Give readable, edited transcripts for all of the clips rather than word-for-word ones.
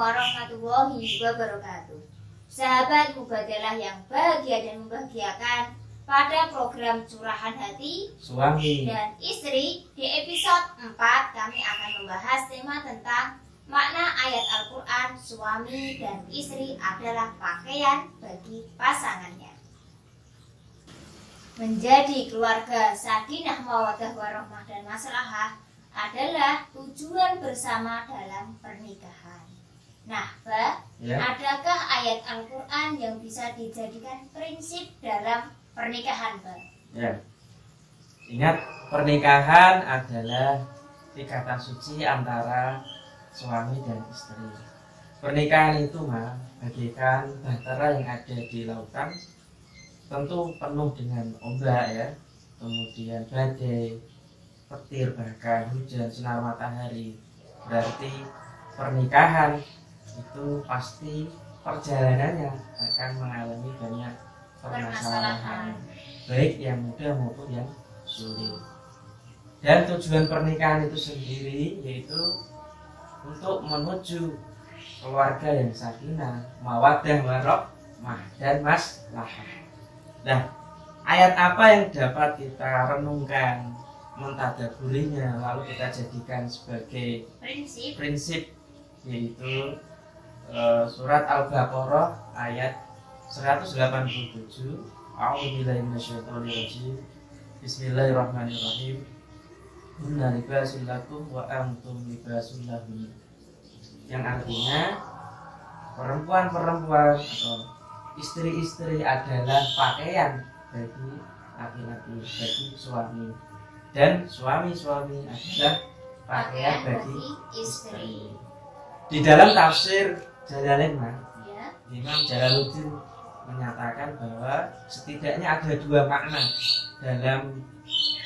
warahmatullahi wabarakatuh. Sahabat Mubadalah yang bahagia dan membahagiakan, pada program Curahan Hati Suami dan Istri di episode 4 kami akan membahas tema tentang makna ayat Al-Quran suami dan istri adalah pakaian bagi pasangannya. Menjadi keluarga sakinah mawaddah warahmah dan maslahah adalah tujuan bersama dalam pernikahan. Nah, Pak, adakah ayat Al-Quran yang bisa dijadikan prinsip dalam pernikahan, Pak? Ya. Ingat, pernikahan adalah ikatan suci antara suami dan istri. Pernikahan itu mah bagaikan bahtera yang ada di lautan, tentu penuh dengan ombak ya, kemudian badai, petir, bahkan hujan, sinar matahari. Berarti pernikahan itu pasti perjalanannya akan mengalami banyak permasalahan, baik yang mudah maupun yang sulit. Dan tujuan pernikahan itu sendiri yaitu untuk menuju keluarga yang sakinah, mawaddah warahmah dan maslahah. Nah, ayat apa yang dapat kita renungkan, mentadaburinya, lalu kita jadikan sebagai prinsip yaitu surat Al-Baqarah ayat 187. A'udzubillahi minasyaitonirrajim. Bismillahirrahmanirrahim. Inna libasul lakum wa antum libasul lahum. Yang artinya perempuan-perempuan atau istri-istri adalah pakaian bagi laki-laki, bagi suami, dan suami-suami adalah pakaian bagi istri. Di dalam tafsir Jalalain, Imam Jalaluddin menyatakan bahwa setidaknya ada dua makna dalam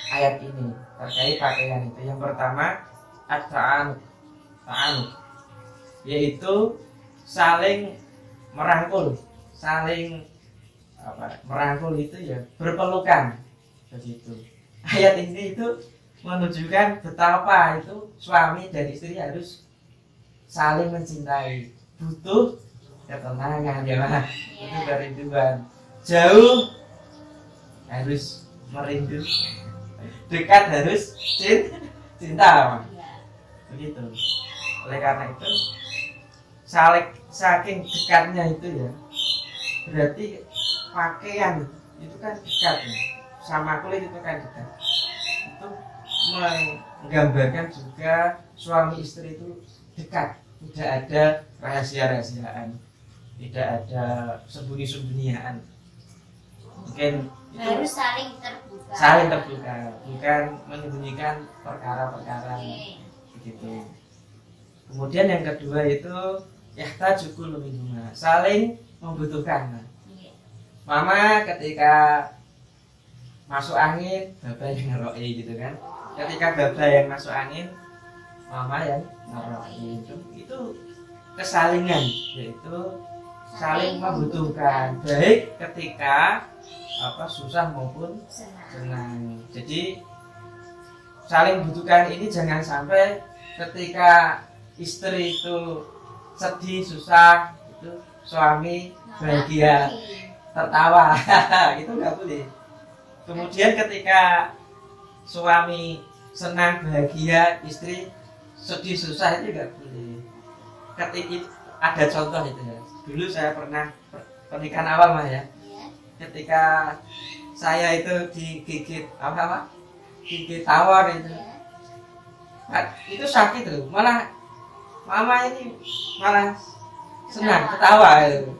ayat ini terkait pakaian itu. Yang pertama, at-ta'anud, yaitu saling merangkul, merangkul itu ya berpelukan begitu. Ayat ini itu menunjukkan betapa itu suami dan istri harus saling mencintai, butuh ketenangan ya Mas, butuh kerinduan. Jauh harus merindu, dekat harus cinta Mas. Begitu. Oleh karena itu saking dekatnya itu ya, berarti pakaian itu kan dekat ya, sama kulit itu kan dekat. Itu menggambarkan juga suami istri itu dekat, tidak ada rahasia-rahasiaan, tidak ada sembunyi-sembunyian. Mungkin itu harus saling terbuka, bukan menyembunyikan perkara-perkara begitu. Kemudian yang kedua itu yahtajukul minhuma, saling membutuhkan. Mama ketika masuk angin, baba yang ngeroi gitu kan. Ketika baba yang masuk angin, mama yang ngeroi. Itu kesalingan, yaitu saling membutuhkan, baik ketika susah maupun senang. Jadi saling membutuhkan ini jangan sampai ketika istri itu sedih, susah, itu suami bahagia, tertawa, itu nggak boleh. Kemudian ketika suami senang, bahagia, istri sedih, susah, itu nggak boleh. Ketika ada contoh itu ya. Dulu saya pernah pernikahan awal mah ya. Ketika saya itu digigit gigit tawar itu, itu sakit loh. Malah mama ini malah senang, ketawa itu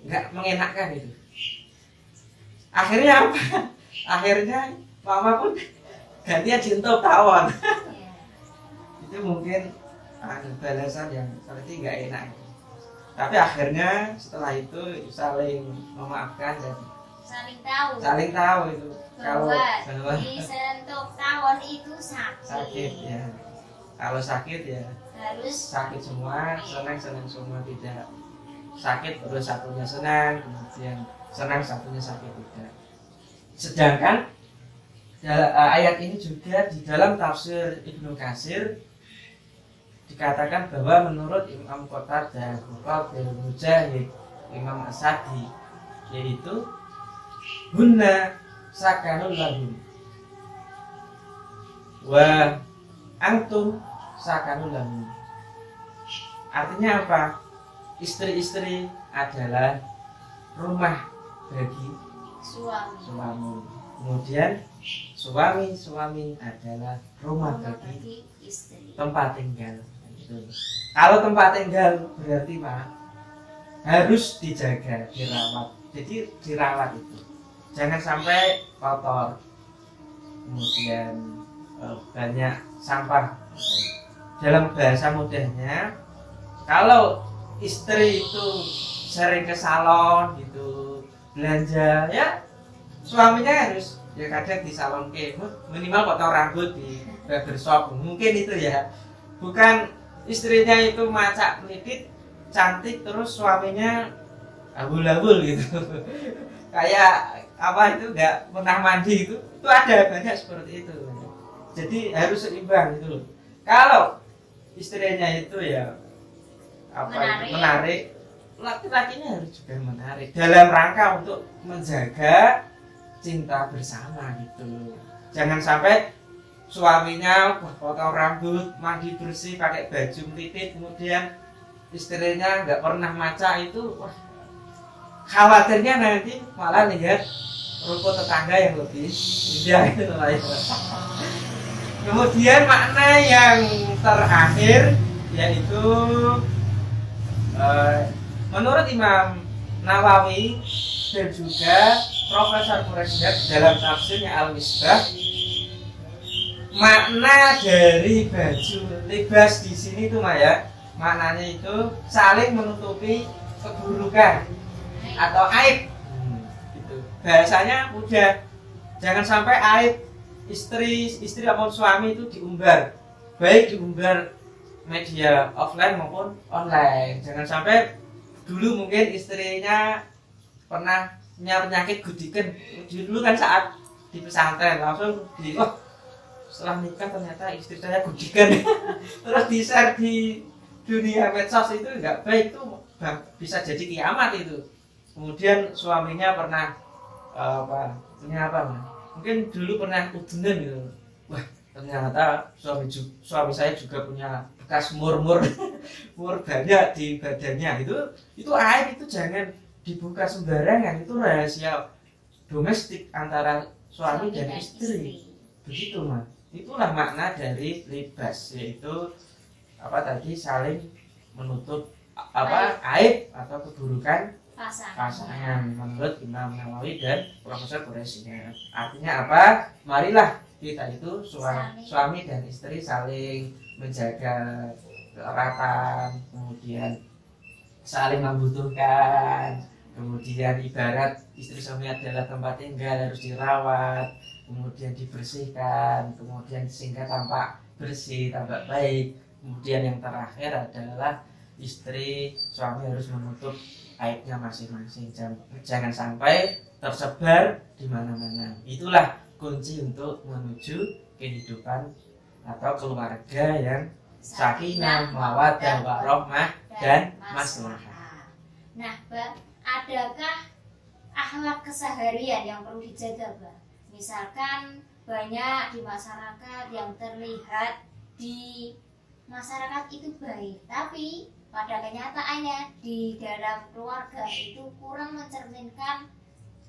nggak mengenakan itu. Akhirnya apa? Akhirnya mama pun gantian cinta tawon. Itu mungkin balasan yang seperti nggak enak. Tapi akhirnya setelah itu saling memaafkan dan saling tahu itu bahwa disentuh tawon itu sakit ya. Kalau sakit ya harus sakit semua, senang semua, tidak sakit terus satunya senang, kemudian senang satunya sakit tidak. Sedangkan ayat ini juga di dalam tafsir Ibnu Katsir dikatakan bahwa menurut Imam Qatadah, Qabil Mujahid, Imam As-Sadi, yaitu hunna sakanul lahum wa antum sakanul lahum. Artinya apa? Istri-istri adalah rumah bagi suami. Kemudian suami adalah rumah bagi istri, tempat tinggal. Kalau tempat tinggal berarti harus dijaga, dirawat. Jadi dirawat itu jangan sampai kotor, kemudian banyak sampah. Dalam bahasa mudahnya, kalau istri itu sering ke salon gitu, belanja, ya suaminya harus ya kadang di salon minimal potong rambut di barbershop, mungkin itu ya. Bukan istrinya itu macak melidit cantik terus suaminya abul-abul gitu kayak apa itu nggak pernah mandi, itu ada banyak seperti itu. Jadi harus seimbang gitu loh. Kalau istrinya itu ya menarik, laki-lakinya harus juga menarik dalam rangka untuk menjaga cinta bersama gitu. Jangan sampai suaminya potong rambut, mandi bersih, pakai baju melilit, kemudian istrinya nggak pernah maca, itu khawatirnya nanti malah lihat rumput tetangga yang lebih indah itu lah ya. Kemudian makna yang terakhir yaitu menurut Imam Nawawi dan juga Profesor Quraisy dalam tafsirnya Al-Misbah, makna dari baju libas di sini tuh ya, maknanya itu saling menutupi keburukan atau aib. Gitu. Bahasanya mudah. Jangan sampai aib istri maupun suami itu diumbar, baik diumbar media offline maupun online. Jangan sampai dulu mungkin istrinya pernah punya penyakit gudikan, dulu kan saat di pesantren langsung setelah nikah ternyata istri saya gudikan terus di-share di dunia medsos, itu nggak baik, itu bisa jadi kiamat itu. Kemudian suaminya pernah mungkin dulu pernah udunan gitu, wah ternyata suami saya juga punya bekas mur banyak di badannya, itu aib, itu jangan dibuka sembarangan, itu rahasia domestik antara suami dan istri. Begitu Mas. Itulah makna dari libas, yaitu saling menutup aib atau keburukan pasangan menurut Imam Nawawi dan Profesor Quraisy. Artinya apa? Marilah kita itu suami dan istri saling menjaga keeratan, kemudian saling membutuhkan. Kemudian ibarat istri suami adalah tempat tinggal, harus dirawat, kemudian dibersihkan, kemudian sehingga tampak bersih, tampak baik. Kemudian yang terakhir adalah istri suami harus menutup aibnya masing-masing, jangan sampai tersebar di mana-mana. Itulah kunci untuk menuju kehidupan atau keluarga yang sakinah, mawaddah, warahmah dan maslahah. Nah, adakah akhlak keseharian yang perlu dijaga, Mbak? Misalkan banyak di masyarakat yang terlihat di masyarakat itu baik, tapi pada kenyataannya di dalam keluarga itu kurang mencerminkan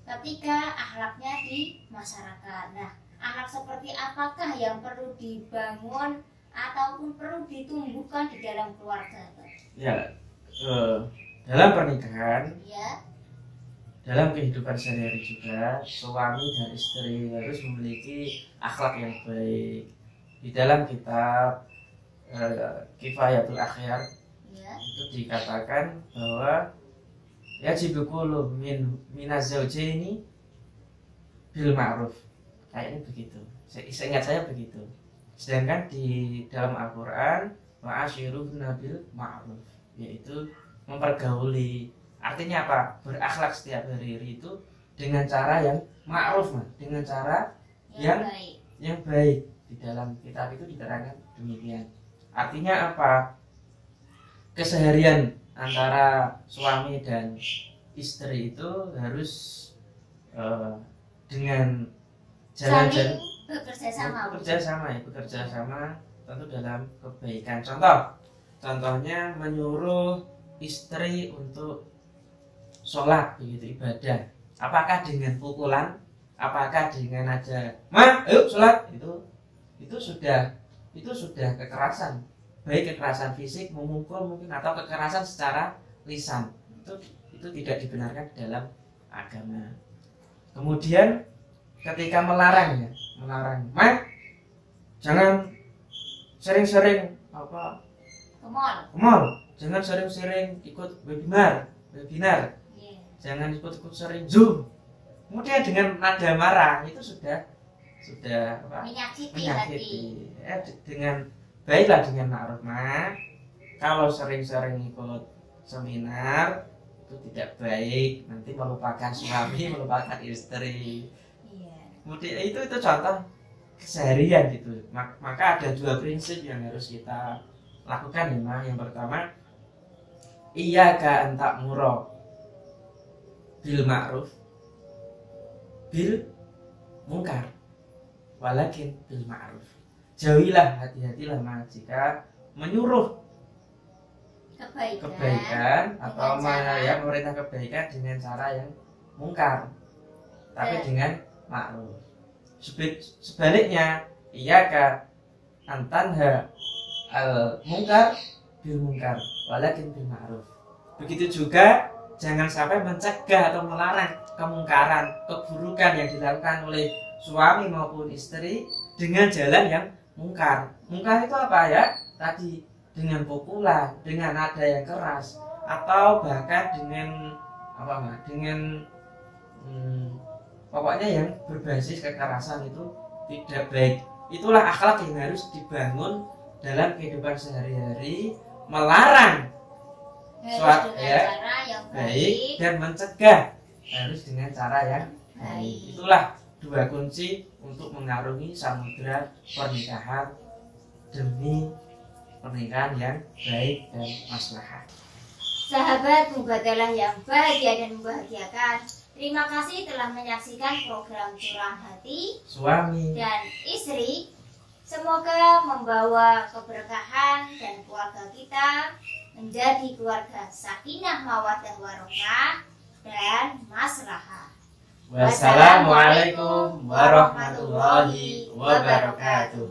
ketika akhlaknya di masyarakat. Nah, akhlak seperti apakah yang perlu dibangun ataupun perlu ditumbuhkan di dalam keluarga, Mbak? Ya, dalam pernikahan, ya, dalam kehidupan sehari-hari juga suami dan istri harus memiliki akhlak yang baik. Di dalam kitab Kifayatul Akhyar itu dikatakan bahwa yajibu kullu minaz zawjaini bil ma'ruf. Kayaknya begitu. Seingat saya begitu. Sedangkan di dalam Al-Qur'an wa'ashiruhunna bil ma'ruf, yaitu mempergauli. Artinya apa? Berakhlak setiap hari itu dengan cara yang ma'ruf, dengan cara yang baik. Di dalam kitab itu diterangkan demikian. Artinya apa? Keseharian antara suami dan istri itu harus dengan jalan-jalan bekerja sama tentu dalam kebaikan. Contohnya menyuruh istri untuk sholat, begitu, ibadah. Apakah dengan pukulan? Apakah dengan aja, "Ma, ayo sholat"? Itu sudah kekerasan, baik kekerasan fisik, memukul mungkin, atau kekerasan secara lisan. Itu tidak dibenarkan dalam agama. Kemudian ketika melarang, "Ma, jangan sering-sering ke mall, jangan sering-sering ikut webinar, jangan ikut sering Zoom." Kemudian dengan nada marah, itu sudah menyakiti. Dengan baiklah, dengan ma'ruf, "Ma, kalau sering-sering ikut seminar itu tidak baik, nanti melupakan suami, melupakan istri." Kemudian itu contoh keseharian gitu. Maka ada 2 prinsip yang harus kita lakukan ya, Ma. Yang pertama, iyyaka an ta'mura bil ma'ruf bil munkar walakin bil ma'ruf. Jauhilah, hati-hatilah, Ma, jika menyuruh kebaikan atau memerintah kebaikan dengan cara yang mungkar, tapi dengan ma'ruf. Sebaliknya, iyyaka an tanha al munkar bil munkar walakin bil ma'ruf. Begitu juga jangan sampai mencegah atau melarang kemungkaran, keburukan yang dilakukan oleh suami maupun istri dengan jalan yang mungkar. Mungkar itu apa ya? Tadi dengan pukulan, dengan nada yang keras, atau bahkan dengan pokoknya yang berbasis kekerasan, itu tidak baik. Itulah akhlak yang harus dibangun dalam kehidupan sehari-hari, melarang suatu cara yang baik dan mencegah harus dengan cara yang baik. Itulah 2 kunci untuk mengarungi samudra pernikahan demi pernikahan yang baik dan maslahat. Sahabat Mubadalah yang bahagia dan membahagiakan, terima kasih telah menyaksikan program Curahan Hati Suami dan Istri. Semoga membawa keberkahan dan keluarga kita menjadi keluarga sakinah mawaddah warahmah dan maslahah. Wassalamualaikum warahmatullahi wabarakatuh.